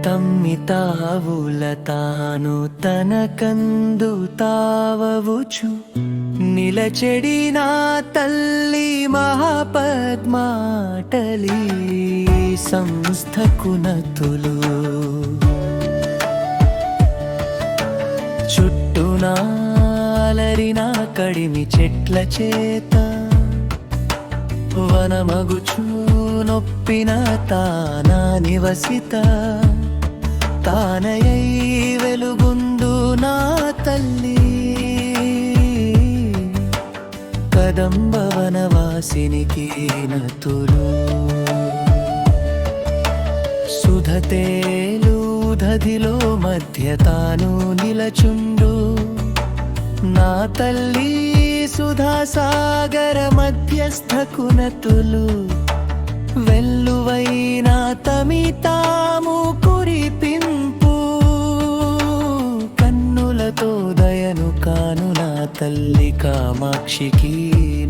తమ్మితావుల తాను తనకందు తావవుచు నిలచెడి నా తల్లి మహాపద్మాటలి సంస్థకునతులు చుట్టూనాలరిన కడిమి చెట్ల చేత వనమగుచు నొప్పిన తానా నివసిత తానయై వెలుగుందు నా తల్లి కదంబ వనవాసినికి నతులు సుధతేలుధదిలో మధ్య తాను నిలచుండు నా తల్లి సుధాసాగర మధ్యస్థకునతులు వెల్లువైన తమితాము కురిపింపు కన్నులతో దయను కాను నా తల్లి కామాక్షికి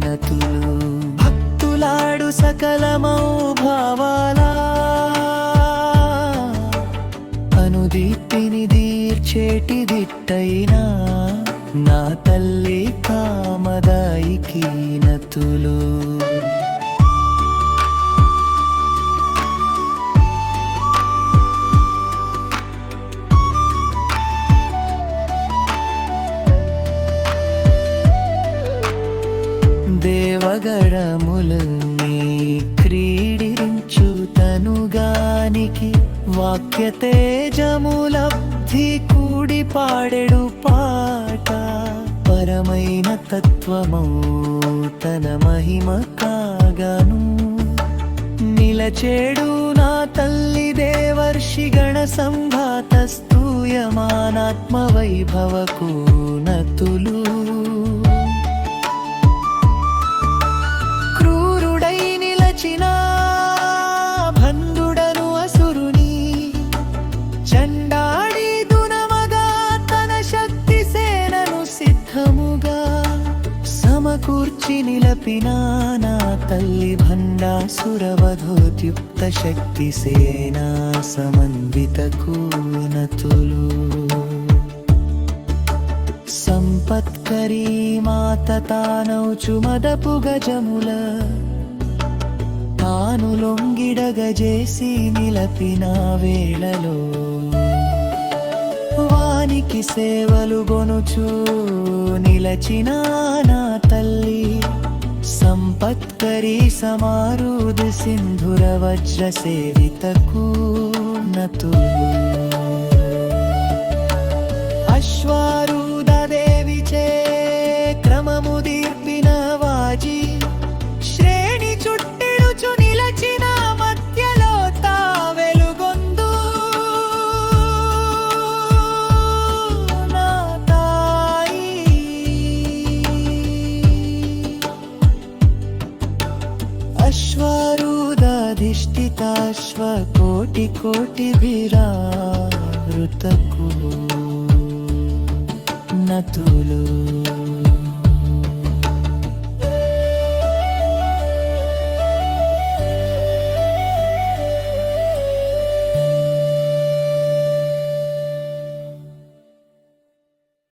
నతులు భక్తులాడు సకలమౌ భావాలా అనుదీప్తిని దీర్చేటి దిట్టైనా నా తల్లి కామదాయికి నతులు దేవగణములని క్రీడించు తనుగానికి వాక్య తేజములబ్ధి కూడి పాడెడు పాట పరమైన తత్వమౌ తన మహిమ కాగను నిలచేడు నా తల్లి దేవర్షి గణ సంఘాత స్తూయమానాత్మ వైభవకు నతులు క్రూరుడై నిలచిన బంధుడను అసురుని చండాడి దునమగా తన శక్తి సేనను సిద్ధముగా సమకూర్చి నిలపిన నా తల్లి భండాసురవధోద్యుక్త శక్తి సేనా సమన్వితకు నతులు సంపత్కరీ మాత తానౌచు మదపు గజముల తాను లొంగిడగజేసి నిలపిన వేళలో వానికి సేవలు గొనుచు నిలచిన నా తల్లి సంపత్కరీ సమారూఢ సింధుర వజ్ర సేవితకు నతులు అశ్వారూఢ దేవిచే క్రమము దీర్పిన వాజి శ్రేణి చుట్టిడుచు నిలచిన మధ్యలో తా వెలుగొందు నా తాయి అశ్వారూఢాధిష్ఠితాశ్వ కోటి కోటి విరావృతకు నతులు